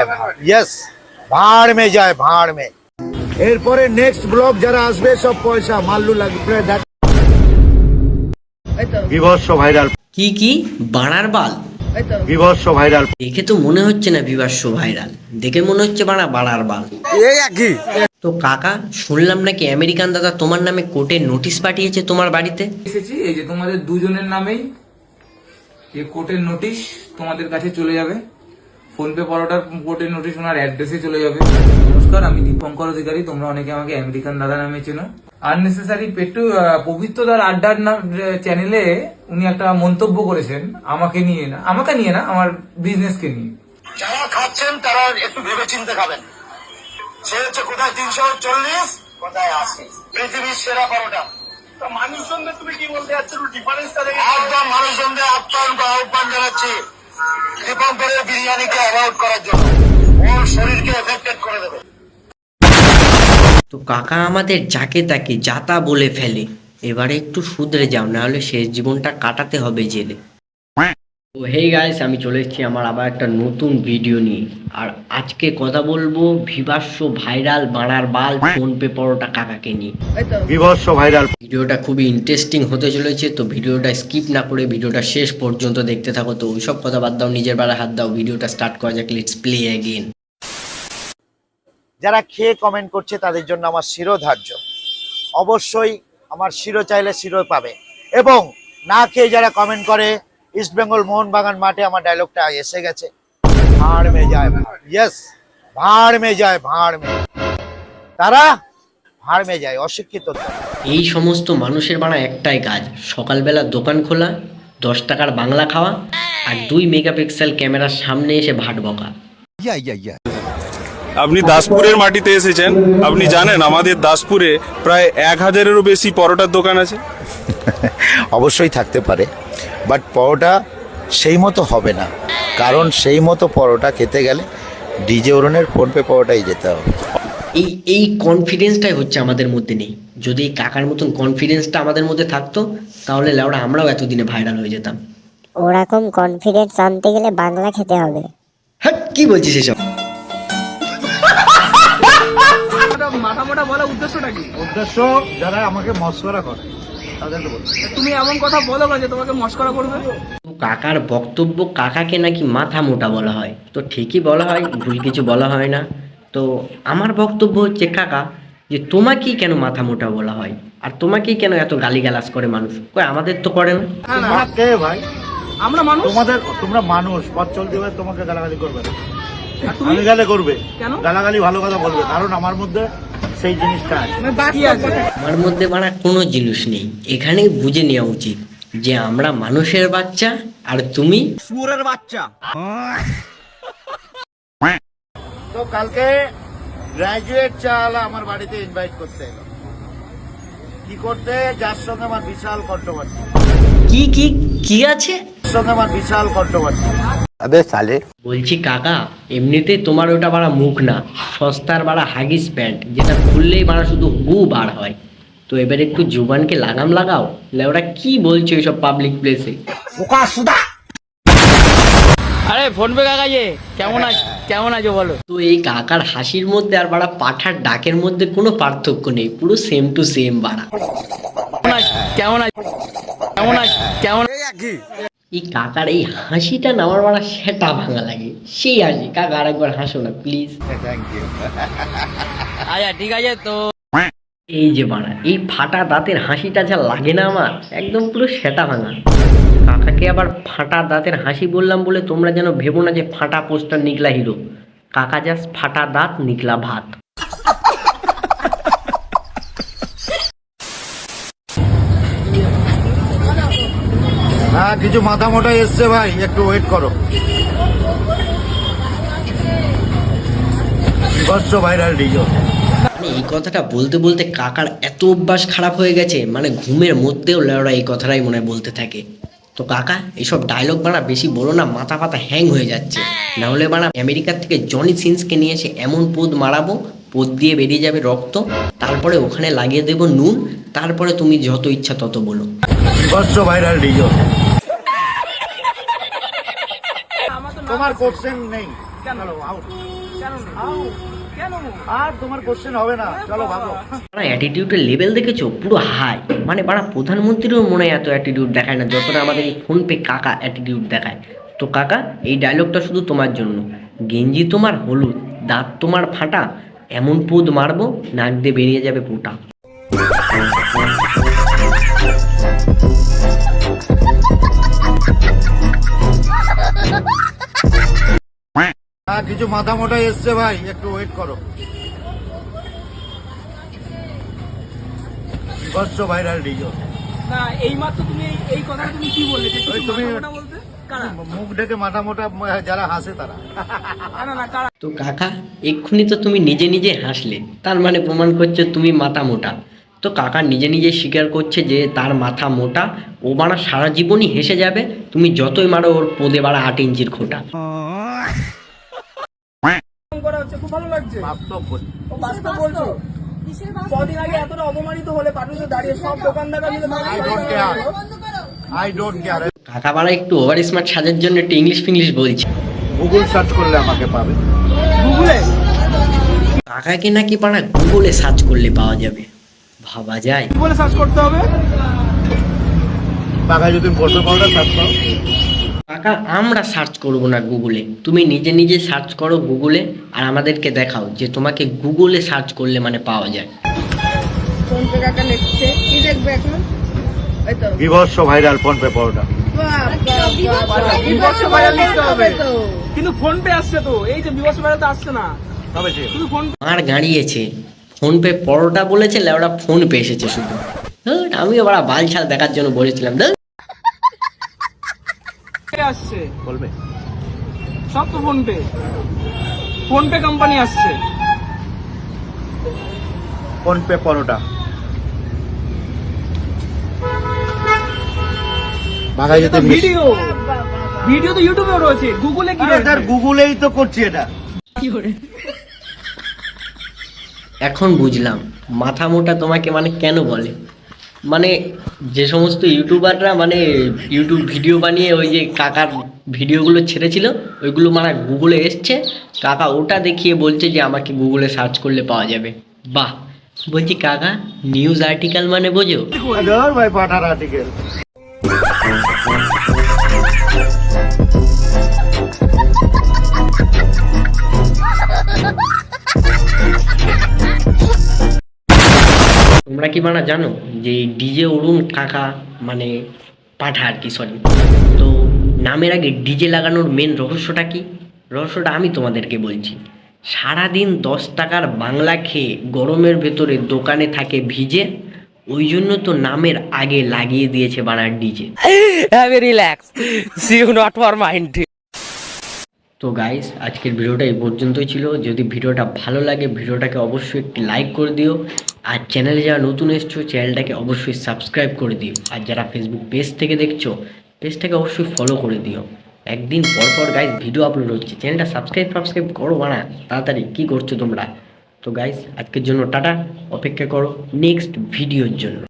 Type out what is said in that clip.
Yes भाड़ में जाए भाड़ में। এরপরে নেক্সট ব্লগ যারা আসবে সব পয়সা মাল্লু লাগবে। বিভৎস ভাইরাল। কি বাড়ার বাল? বিভৎস ভাইরাল। দেখে তো মনে হচ্ছে না বিভৎস ভাইরাল, দেখে মনে হচ্ছে বাড়ার বাল। এই একই। তো কাকা, শুনলাম নাকি আমেরিকান দাদা তোমার নামে কোর্টে নোটিশ পাঠিয়েছে তোমার বাড়িতে। এসেছি, এই যে তোমাদের দুজনের নামেই এই কোর্টের নোটিশ তোমাদের কাছে চলে যাবে। ফোনপে পরোটার কোর্টের নোটিশ ওনার অ্যাড্রেসে চলে যাবে। নমস্কার, আমি দীপঙ্কর অধিকারী, তোমরা অনেকে আমাকে আমেরিকান দাদা নামে চেনো। আননেসেসারি পবিত্রদার আড্ডার চ্যানেলে উনি একটা মন্তব্য করেছেন আমাকে নিয়ে না, আমার বিজনেসকে নিয়ে। যারা খাচ্ছেন তারা একটু ভেবেচিন্তে খাবেন। সে হচ্ছে কোথায় 340, কোথায় 80, পৃথিবীর সেরা পরোটা। তো মানুষজনদের তুমি কি বলতে যাচ্ছ? ডিফারেন্সটা দেখে একদম মানুষজনদের আহ্বান জানাচ্ছি দীপঙ্করের বিরিয়ানিকে অ্যাভয়েড করার জন্য। ওর শরীরকে এফেক্টেড করে দেবে। তো কাকা আমাদের যাকে তাকে যাতা বলে ফেলে, এবারে একটু শুধরে যাও, নাহলে শেষ জীবনটা কাটাতে হবে জেলে। তো হেই গাইস, আমি চলে এসেছি আমার আবার একটা নতুন ভিডিও নিয়ে। আর আজকে কথা বলবো বিভৎস ভাইরাল বাড়ার বাল ফোনপে পরোটা কাকাকে নিয়ে। বিভৎস ভাইরাল। ভিডিওটা খুবই ইন্টারেস্টিং হতে চলেছে, তো ভিডিওটা স্কিপ না করে ভিডিওটা শেষ পর্যন্ত দেখতে থাকো। তো ওইসব কথা বাদ দাও, নিজের বেলা হাত দাও, ভিডিওটা স্টার্ট করা যাক। Let's play again. যারা খেয়ে কমেন্ট করছে তাদের জন্য আমার শিরোধার্য। অবশ্যই আমার শিরো চাইলে শিরো পাবে। এবং না খেয়ে যারা কমেন্ট করে, ইস্ট বেঙ্গল মোহনবাগান মাঠে আমার ডায়লগটা এসে গেছে, ভাড় মে যায় ভাড়। ইয়েস, ভাড় মে যায় ভাড় মে। তারা ভাড় মে যায়, অশিক্ষিত। এই সমস্ত মানুষের বানা একটাই কাজ, সকালবেলা দোকান খোলা, 10 টাকার বাংলা খাওয়া, আর 2 মেগাপিক্সেল ক্যামেরার সামনে এসে ভাট বকা। আপনি দাসপুরের মাটিতে এসেছেন, আপনি জানেন আমাদের দাসপুরে প্রায় 1000-এরও বেশি পরোটার দোকান আছে। অবশ্যই থাকতে পারে, বাট পরোটা সেই মতো হবে না। কারণ সেই মতো পরোটা খেতে গেলে ডিজে অরুণের ফোনপে পরোটাই যেতে হবে। এই কনফিডেন্সটাই হচ্ছে আমাদের মধ্যে নেই। যদি এই কাকার মতন কনফিডেন্সটা আমাদের মধ্যে থাকতো, তাহলে লেওড়া আমরাও এতদিনে ভাইরাল হয়ে যেতাম। ওরকম কনফিডেন্স আনতে গেলে বাংলা খেতে হবে। হ্যাঁ, কি বলছিস এসব? মাথা মোটা বলার উদ্দেশ্যটা কি? উদ্দেশ্য যারা আমাকে মস্করা করে তাদেরকে বলছি। তুমি এমন কথা বলো না যে তোমাকে মস্করা করবে। কাকার বক্তব্য কাকাকে নাকি মাথা মোটা বলা হয়। তো ঠিকই বলা হয়, ভুল কিছু বলা হয় না। তো আমার বক্তব্য হচ্ছে কাকা, যে তোমাকেই কেন মাথা মোটা বলা হয়, আর তোমাকেই কেন এত গালিগালাজ করে মানুষ? কই আমাদের তো করে না। তোমরা কে ভাই? আমরা মানুষ। তোমরা মানুষ, পথ চলতে হবে, তোমাকে গালাগালি করবে না। আমি গালে করবে কেন? গালাগালি ভালো কথা বলবে, কারণ আমার মধ্যে সেই জিনিসটা আছে। আমার মধ্যে বাড়া কোনো জিনিস নেই। এখানেই বুঝে নেওয়া উচিত যে আমরা মানুষের বাচ্চা আর তুমি শুয়োরের বাচ্চা। তো কালকে গ্রাজুয়েট চালা আমার বাড়িতে ইনভাইট করতে এলো। কি করতে? যার সঙ্গে আমার বিশাল কন্ট্রোভার্সি। কি কি কি আছে? যার সঙ্গে আমার বিশাল কন্ট্রোভার্সি। বলছি কাকা, এমনিতে তোমার ওটা বাড়া মুখ না, সস্তার বাড়া হাগিস প্যান্ট, যেটা খুললেই বাড়া শুধু গু বার হয়। তো এবার একটু জুবানকে লাগাম লাগাও। ওরা কি বলছো এইসব পাবলিক প্লেসে? আরে ফোনপে কাকা যে কেমন আছো বলো? তো এই কাকার হাসির মধ্যে আর বাড়া পাঠার ডাকের মধ্যে কোনো পার্থক্য নেই, পুরো সেম টু সেম বাড়া। কেমন এই কাকার এই হাসিটা না আমার বাড়া সেটা ভাঙা লাগে, সেই হাসি। কাকা আরেকবার হাসো না প্লিজ। Thank you. আচ্ছা ঠিক আছে। তো এই যে বাড়া এই ফাটা দাঁতের হাসিটা যা লাগে না আমার, একদম পুরো সেটা ভাঙা। কাকাকে আবার ফাটা দাঁতের হাসি বললাম বলে তোমরা যেন ভেবো না যে ফাটা পোস্টার নিকলা হিরো। কাকা জাস্ট ফাটা দাঁত নিকলা ভাত। হ্যাঁ, কিছু মাথা মোটা এসছে ভাই, একটু ওয়েট করো। বিভৎস ভাইরাল ডিজো। মানে এই কথাটা বলতে বলতে কাকার এত অভ্যাস খারাপ হয়ে গেছে, মানে ঘুমের মধ্যেও লেওরা এই কথাটাই মনে বলতে থাকে। তো কাকা এইসব ডায়লগ বানা বেশি বলো না, মাথা পাতা হ্যাং হয়ে যাচ্ছে। না হলে বানা আমেরিকার থেকে জনি সিন্সকে নিয়ে এসে এমন পোদ মারাবো, পোদ দিয়ে বেরিয়ে যাবে রক্ত, তারপরে ওখানে লাগিয়ে দেবো নুন, তারপরে তুমি যত ইচ্ছা তত বলো। বিভৎস ভাইরাল ডিজো। তোমার কোশ্চেন নেই। চলো আউট আর তোমার কোশ্চেন হবে না, চলো ভাগো। বাড়া অ্যাটিটিউডের লেভেল দেখেছো পুরো হাই, মানে বাড়া প্রধানমন্ত্রীরও মনে হয় এত অ্যাটিটিউড দেখায় না যতটা আমাদের এই ফোনপে কাকা অ্যাটিটিউড দেখায়। তো কাকা এই ডায়লগটা শুধু তোমার জন্য, গেঞ্জি তোমার হলুদ, দাঁত তোমার ফাটা, এমন পুদ মারবো নাক দিয়ে বেরিয়ে যাবে পোটা। হ্যাঁ কিছু মাথা মোটা এসছে ভাই, একটু ওয়েট করো। বিভৎস ভাইরাল ডিজো। না এইমাত্র তুমি এই কথাটা তুমি কি বললে যে ওই কিছু তুমি মাথা মোটা বলতে কারা মুখ ঢেকে মাথা মোটা যারা হাসে তারা। না না কারা তো কাকা এক্ষুনি তো তুমি নিজে নিজে হাসলে, তার মানে প্রমাণ করছো তুমি মাথা মোটা। তো কাকা নিজে নিজে স্বীকার করছে যে তার মাথা মোটা, ও বাড়া সারা জীবনই হেসে যাবে, তুমি যতই মারো ওর পোদে বাড়া 8 ইঞ্চির খোটা। করা হচ্ছে খুব ভালো লাগছে বাস্তব বলছি। ও বাস্তব বলছো কদিন আগে এতটা অপমানিত হলে পাটুতে দাঁড়িয়ে সব দোকানদাররা মিলে I don't care. I don't care. কাকা বাড়া একটু ওভার স্মার্ট সাজার জন্য একটু ইংলিশ ফিংলিশ বলছে। গুগল সার্চ করলে আমাকে পাবে। গুগলে কাকাকে নাকি পাড়া গুগলে সার্চ করলে পাওয়া যাবে, ভাবা যায়? কি বলে সার্চ করতে হবে? বাঘায় যদি ফোনপে পাউডার সার্চ করো। কাকা আমরা সার্চ করব না গুগলে, তুমি নিজে নিজে সার্চ করো গুগলে, আর আমাদেরকে দেখাও যে তোমাকে গুগলে সার্চ করলে মানে পাওয়া যায়। ফোন পে কাকা লিখছে কি দেখবে এখন? এই তো বিভৎস ভাইরাল ফোনপে পাউডার। বিবর্ষ ভাইরাল লিখতে হবে কিন্তু ফোন পে আসছে তো, এই যে বিবর্ষ ভাইরাল তো আসছে না, তবে যে শুধু ফোন আর গাড়িয়েছে ফোনপে পরোটা বলেছে, লেওড়া ফোন পে এসেছে শুধু। হ্যাঁ, আমিও বড় বালছাল দেখার জন্য বলেছিলাম। পে আসছে, বলবে সব তো ফোন পে কোম্পানি আসছে। ফোনপে পরোটা। বাঘায় যদি ভিডিও ভিডিও তো ইউটিউবে রয়েছে, গুগলে কি স্যার গুগলেই তো করছি এটা। এখন বুঝলাম মাথা মোটা তোমাকে মানে কেন বলে। মানে যে সমস্ত ইউটিউবাররা মানে ইউটিউব ভিডিও বানিয়ে ওই যে কাকার ভিডিওগুলো ছেড়েছিল, ওইগুলো মানে গুগলে এসছে, কাকা ওটা দেখিয়ে বলছে যে আমাকে গুগলে সার্চ করলে পাওয়া যাবে। বাহ, বলছি কাকা নিউজ আর্টিকেল মানে বোঝো? ধর ভাই পাঠার আর্টিকেল। তোমরা কি বানা জানো যে ডিজে অরুণ কাকা মানে পাঠা আর কি, সরি, তো নামের আগে ডিজে লাগানোর মেন রহস্যটা কি? রহস্যটা আমি তোমাদেরকে বলছি। সারাদিন 10 টাকার বাংলা খেয়ে গরমের ভেতরে দোকানে থাকে ভিজে, ওই জন্য তো নামের আগে লাগিয়ে দিয়েছে বানার DJ. Relax, see you not for mind. তো গাইস আজকের ভিডিওটা এই পর্যন্তই ছিল। যদি ভিডিওটা ভালো লাগে ভিডিওটাকে অবশ্যই একটি লাইক করে দিও, আর চ্যানেলে যারা নতুন এসছো চ্যানেলটাকে অবশ্যই সাবস্ক্রাইব করে দিও, আর যারা ফেসবুক পেজ থেকে দেখছো পেজটাকে অবশ্যই ফলো করে দিও। একদিন পর পর গাইস ভিডিও আপলোড হচ্ছে, চ্যানেলটা সাবস্ক্রাইব করো বানা তাড়াতাড়ি, কি করছো তোমরা? তো গাইস আজকের জন্য টাটা, অপেক্ষা করো নেক্সট ভিডিওর জন্য।